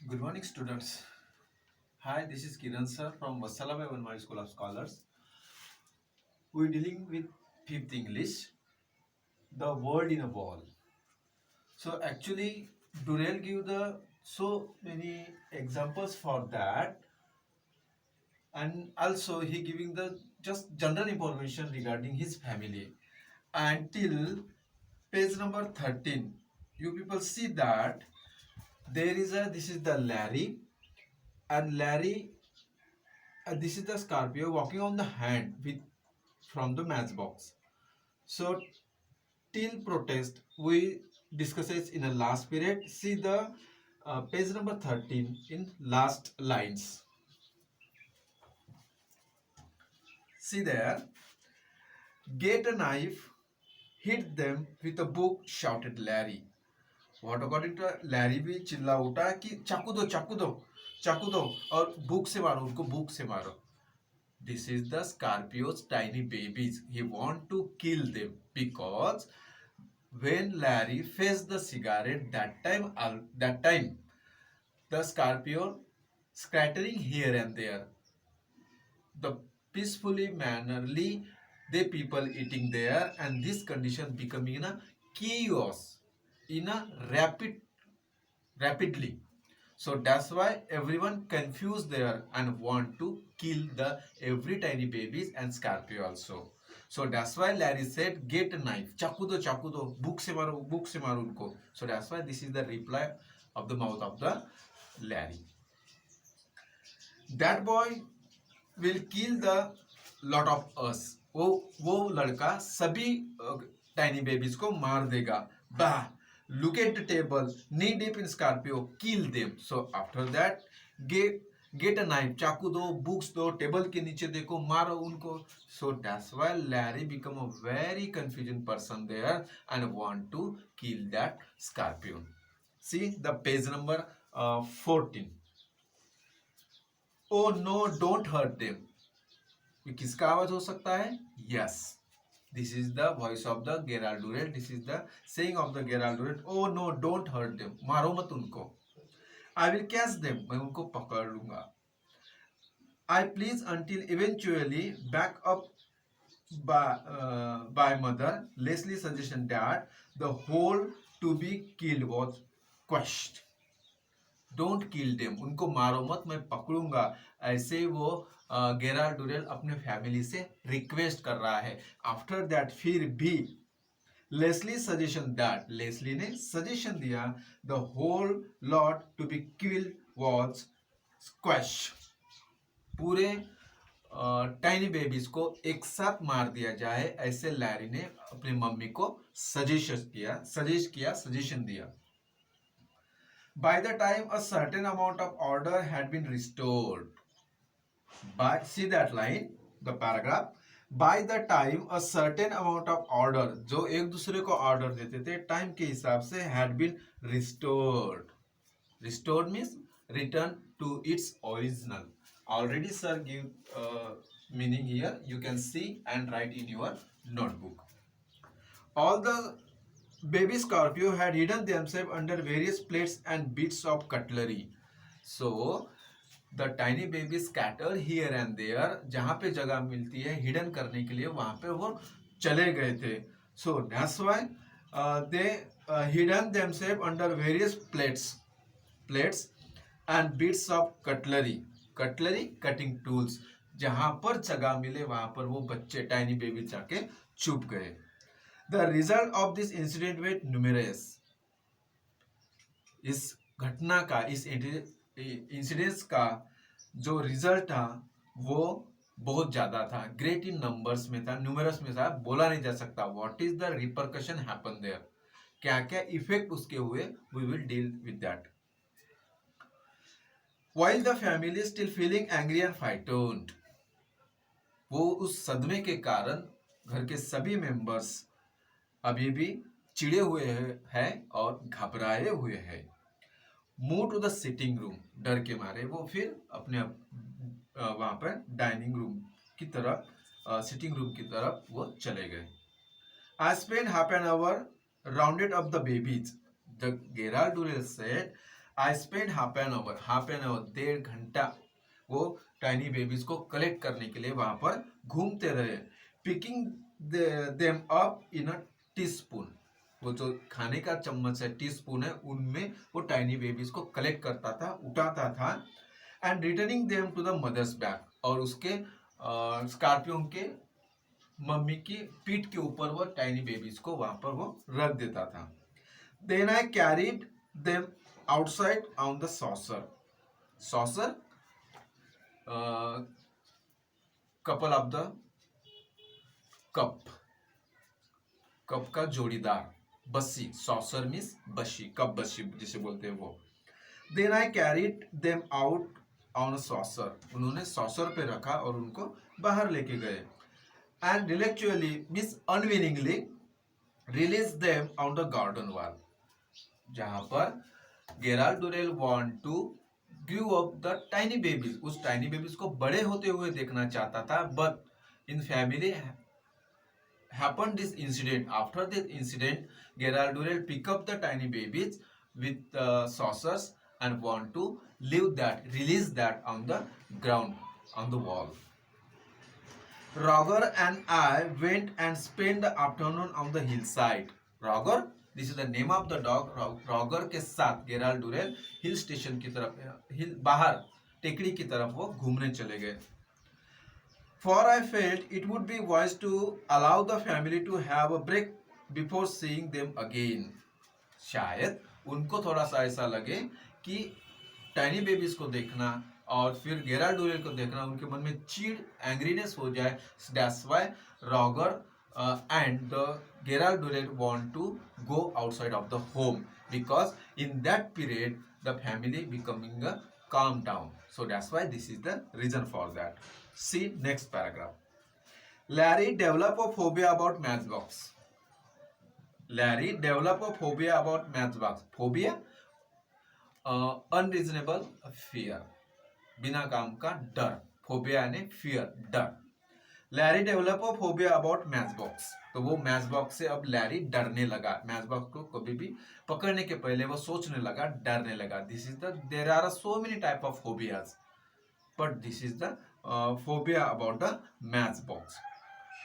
Good morning, students. Hi, this is Kiran sir from Vasala Vanmari School of Scholars. We're dealing with fifth English, the word in a wall. So actually, Durrell give the so many examples for that, and also he giving the just general information regarding his family. Until page number 13, you people see that there is a this is the Larry, and Larry this is the Scorpio walking on the hand with from the matchbox. So till protest we discuss it in a last period. See the page number 13 in last lines. See there, get a knife, hit them with a book, shouted Larry. What according to Larry भी चिल्ला उठा कि चाकू दो चाकू दो चाकू दो और बुक से मारो उनको बुक से मारो. This is the Scorpio's tiny babies. He want to kill them because when Larry faced the cigarette that time the Scorpio scattering here and there, the peacefully mannerly the people eating there, and this condition becoming in a chaos in a rapidly. So that's why everyone confused there and want to kill the every tiny babies and Scorpio also. So that's why Larry said, get a knife. Chaku do, book se maro unko. So that's why this is the reply of the mouth of the Larry. That boy will kill the lot of us. वो लड़का सभी tiny babies को मार देगा. bah, look at the table, knee deep in Scorpio, kill them. So after that, get a knife, चाकू दो, books दो, table के नीचे देखो, मारो उनको. So that's why Larry become a very confusing person there and want to kill that Scorpion. See the page number 14. Oh no, don't hurt them. ये किसका आवाज हो सकता है? Yes. This is the voice of the Gerald Durrell. This is the saying of the Gerald Durrell. Oh no, don't hurt them. मारो मत उनको. I will catch them. मैं उनको पकड़ लूंगा. I please until eventually back up by mother. Leslie's suggestion that the whole to be killed was quashed. Don't kill them, उनको मारो मत, मैं पकड़ूंगा. ऐसे वो गेराल्ड डुरेल अपने फैमिली से रिक्वेस्ट कर रहा है. आफ्टर दैट फिर भी लेस्ली सजेशन दैट लेस्ली ने सजेशन दिया the whole lot to be killed was squash. पूरे टाइनी बेबीज को एक साथ मार दिया जाए, ऐसे लैरी ने अपनी मम्मी को सजेशन दिया. By the time a certain amount of order had been restored. But see that line, the paragraph. By the time a certain amount of order, जो एक दूसरे को ऑर्डर देते थे टाइम के हिसाब से, had been restored. Restored means return to its original. Already sir give meaning here. You can see and write in your notebook. All the baby Scorpio had hidden themselves under various plates and bits of cutlery. So the tiny baby scattered here and there. जहाँ पे जगह मिलती है hidden करने के लिए वहाँ पे वो चले गए थे. So that's why they hidden themselves under various plates and bits of cutlery. Cutlery cutting tools. जहाँ पर जगह मिले वहाँ पर वो बच्चे टाइनी बेबी जाके छुप गए. The result of this incident were numerous. इस घटना का, इस इंसिडेंस का जो रिजल्ट था वो बहुत ज्यादा था. ग्रेट इन नंबर्स में था, न्यूमरस में था, बोला नहीं जा सकता. What is the repercussion happen there, क्या क्या इफेक्ट उसके हुए, we will deal with that. While the family is still feeling angry and frightened, वो उस सदमे के कारण घर के सभी मेंबर्स अभी भी चिड़े हुए हैं और घबराए हुए हैं. Move to the sitting room, डर के मारे वो फिर अपने वहां पर डाइनिंग रूम की तरफ, सिटिंग रूम की तरफ वो चले गए. I spent half an hour rounded up the babies. The Gerald Durrell said, I spend half an hour 1.5 घंटा वो टाइनी बेबीज को कलेक्ट करने के लिए वहां पर घूमते रहे, picking them up in a tea spoon. वो जो खाने का चम्मच है, टी स्पून है, उनमें वो टाइनी बेबीज को कलेक्ट करता था, उठाता था, and returning them to the mothers back, और उसके स्कॉर्पियो के मम्मी की पीठ के ऊपर वो टाइनी बेबीज को वहां पर वो रख देता था। Then I carried them outside on the saucer. Saucer, couple of the cup, cup का जोड़ीदार, बस्सी, सॉसर मीन्स बस्सी, कप बस्सी जिसे बोलते हैं वो। Then I carried them out on saucer, उन्होंने सॉसर पे रखा और उनको बाहर लेके गए, and reluctantly means unwillingly release them on the garden wall, जहां पर Gerald Durrell want to grow up the tiny babies, उस टाइनी बेबीज को बड़े होते हुए देखना चाहता था। But in family happened this incident. After this incident, Gerald Durrell pick up the tiny babies with saucers and want to release that on the ground, on the wall. Roger and I went and spent the afternoon on the hillside. Roger, this is the name of the dog. Roger के साथ Gerald Durrell hill station की तरफ, हिल बाहर टेकड़ी की तरफ वो घूमने चले गए। For I felt it would be wise to allow the family to have a break before seeing them again. शायद उनको थोड़ा सा ऐसा लगे कि टाइनी बेबीज को देखना और फिर गेराल्ड डुरेल को देखना उनके मन में चीड़, एंग्रीनेस हो जाए। That's why Roger and the Gerald Durrell want to go outside of the home, because in that period the family becoming a calm down. So that's why this is the reason for that. See next paragraph. Larry developed a phobia about matchbox. Larry developed a phobia about matchbox. Phobia, unreasonable fear, बिना काम का डर। Phobia यानी fear, डर। Larry develop a phobia about match box, तो वो match box से अब लैरी डरने लगा। मैच बॉक्स को कभी भी पकड़ने के पहले वो सोचने लगा, डरने लगा। This is the, there are so many type of phobias, but this is the phobia about the matchbox.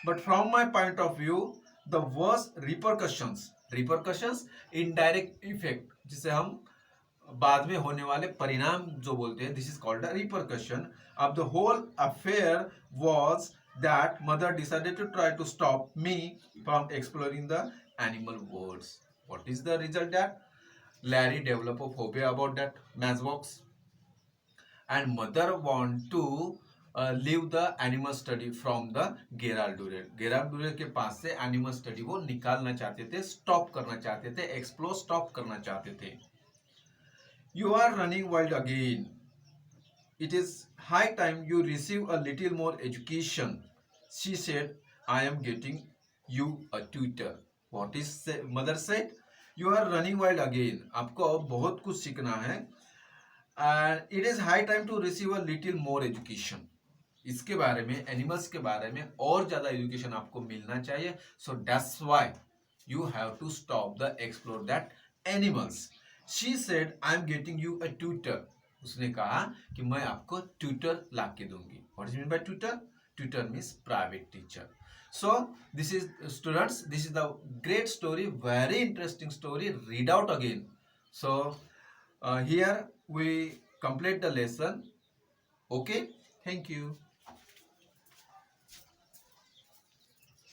But from my point of view, the worst repercussions, indirect effect, जिसे हम बाद में होने वाले परिणाम जो बोलते हैं, this is called a repercussion of the whole affair was that mother decided to try to stop me from exploring the animal worlds. What is the result? That Larry developed a phobia about that matchbox, and mother want to leave the animal study from the Gerald Durrell. Gerald Durrell के पास से animal study वो निकालना चाहते थे, stop करना चाहते थे, explore stop करना चाहते थे। You are running wild again, it is high time you receive a little more education, she said, I am getting you a tutor. What is mother said? You are running wild again, आपको बहुत कुछ सीखना है, and it is high time to receive a little more education. इसके बारे में, animals के बारे में और ज्यादा एजुकेशन आपको मिलना चाहिए। So that's why you have to stop the explore that animals. She said, I am getting you a tutor. उसने कहा कि मैं आपको ट्यूटर ला के दूंगी। What is mean by tutor? Tutor means private teacher. So this is students, this is the great story, very interesting story, read out again. So here we complete the lesson. Okay, thank you.